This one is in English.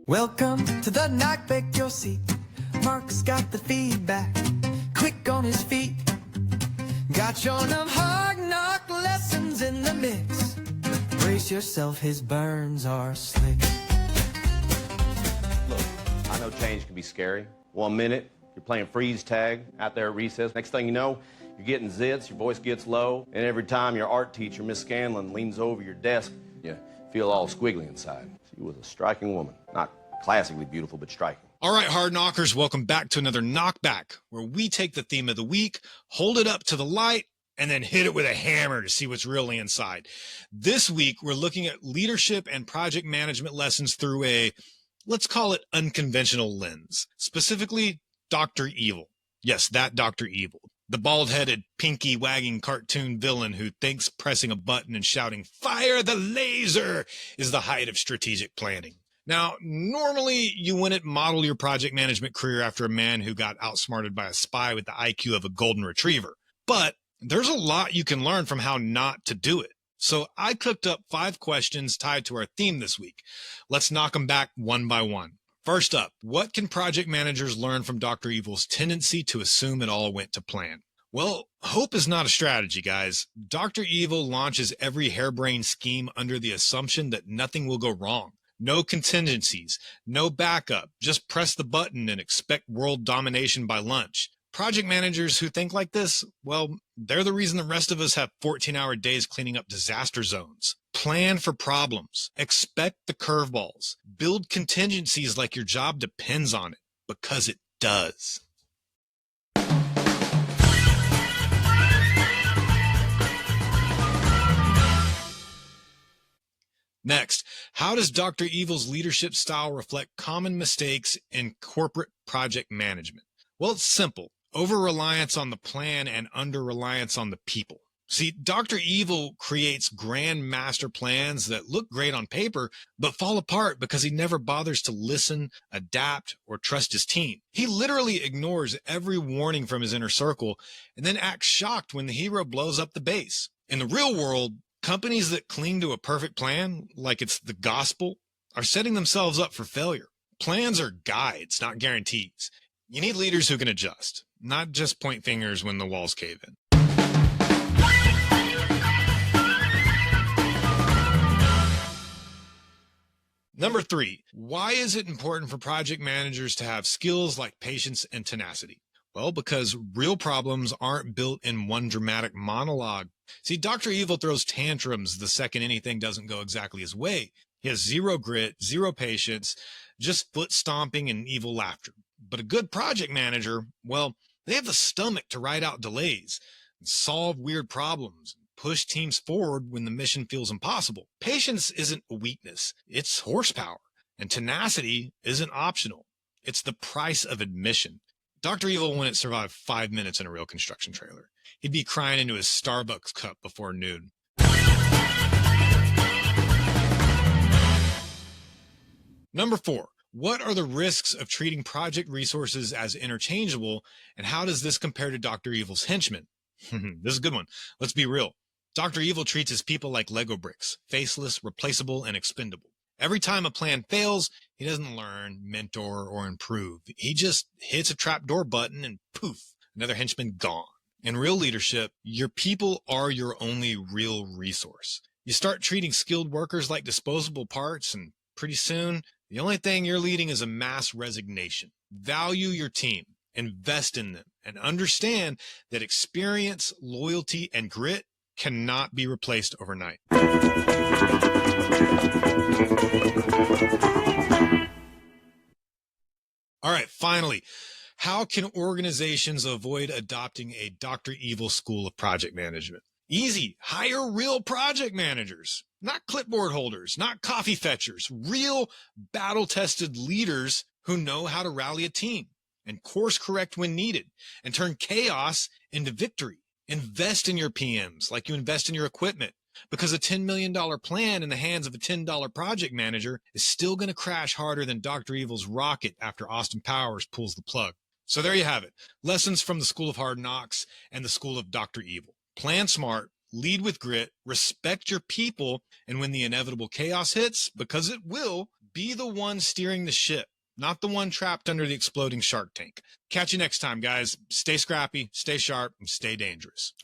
Welcome to the Knockback, your seat. Mark's got the feedback, quick on his feet. Got your hard knock lessons in the mix. Brace yourself, his burns are slick. Look, I know change can be scary. 1 minute, you're playing freeze tag out there at recess. Next thing you know, you're getting zits, your voice gets low, and every time your art teacher, Miss Scanlon, leans over your desk, you feel all squiggly inside. She was a striking woman. Not classically beautiful, but striking. All right, hard knockers, welcome back to another Knockback, where we take the theme of the week, hold it up to the light, and then hit it with a hammer to see what's really inside. This week, we're looking at leadership and project management lessons through a, let's call it, unconventional lens. Specifically, Dr. Evil. Yes, that Dr. Evil. The bald-headed, pinky-wagging cartoon villain who thinks pressing a button and shouting, "Fire the laser!" is the height of strategic planning. Now, normally you wouldn't model your project management career after a man who got outsmarted by a spy with the IQ of a golden retriever. But there's a lot you can learn from how not to do it. So I cooked up 5 questions tied to our theme this week. Let's knock them back one by one. First up, what can project managers learn from Dr. Evil's tendency to assume it all went to plan? Well, hope is not a strategy, guys. Dr. Evil launches every harebrained scheme under the assumption that nothing will go wrong. No contingencies, no backup, just press the button and expect world domination by lunch. Project managers who think like this, well, they're the reason the rest of us have 14-hour days cleaning up disaster zones. Plan for problems, expect the curveballs, build contingencies like your job depends on it, because it does. Next, how does Dr. Evil's leadership style reflect common mistakes in corporate project management? Well, it's simple. Over-reliance on the plan and under-reliance on the people. See, Dr. Evil creates grand master plans that look great on paper, but fall apart because he never bothers to listen, adapt, or trust his team. He literally ignores every warning from his inner circle and then acts shocked when the hero blows up the base. In the real world, companies that cling to a perfect plan, like it's the gospel, are setting themselves up for failure. Plans are guides, not guarantees. You need leaders who can adjust, not just point fingers when the walls cave in. Number 3, why is it important for project managers to have skills like patience and tenacity? Well, because real problems aren't built in one dramatic monologue. See, Dr. Evil throws tantrums the second anything doesn't go exactly his way. He has zero grit, zero patience, just foot stomping and evil laughter. But a good project manager, well, they have the stomach to ride out delays and solve weird problems, push teams forward when the mission feels impossible. Patience isn't a weakness, it's horsepower. And tenacity isn't optional. It's the price of admission. Dr. Evil wouldn't survive 5 minutes in a real construction trailer. He'd be crying into his Starbucks cup before noon. Number 4, what are the risks of treating project resources as interchangeable, and how does this compare to Dr. Evil's henchmen? This is a good one. Let's be real. Dr. Evil treats his people like Lego bricks, faceless, replaceable, and expendable. Every time a plan fails, he doesn't learn, mentor, or improve. He just hits a trapdoor button and poof, another henchman gone. In real leadership, your people are your only real resource. You start treating skilled workers like disposable parts, and pretty soon, the only thing you're leading is a mass resignation. Value your team, invest in them, and understand that experience, loyalty, and grit cannot be replaced overnight. All right, finally, how can organizations avoid adopting a Dr. Evil school of project management? Easy. Hire real project managers, not clipboard holders, not coffee fetchers, real battle-tested leaders who know how to rally a team and course correct when needed and turn chaos into victory. Invest in your PMs like you invest in your equipment, because a $10 million plan in the hands of a $10 project manager is still going to crash harder than Dr. Evil's rocket after Austin Powers pulls the plug. So there you have it. Lessons from the School of Hard Knocks and the School of Dr. Evil. Plan smart, lead with grit, respect your people, and when the inevitable chaos hits, because it will, be the one steering the ship, not the one trapped under the exploding shark tank. Catch you next time, guys. Stay scrappy, stay sharp, and stay dangerous.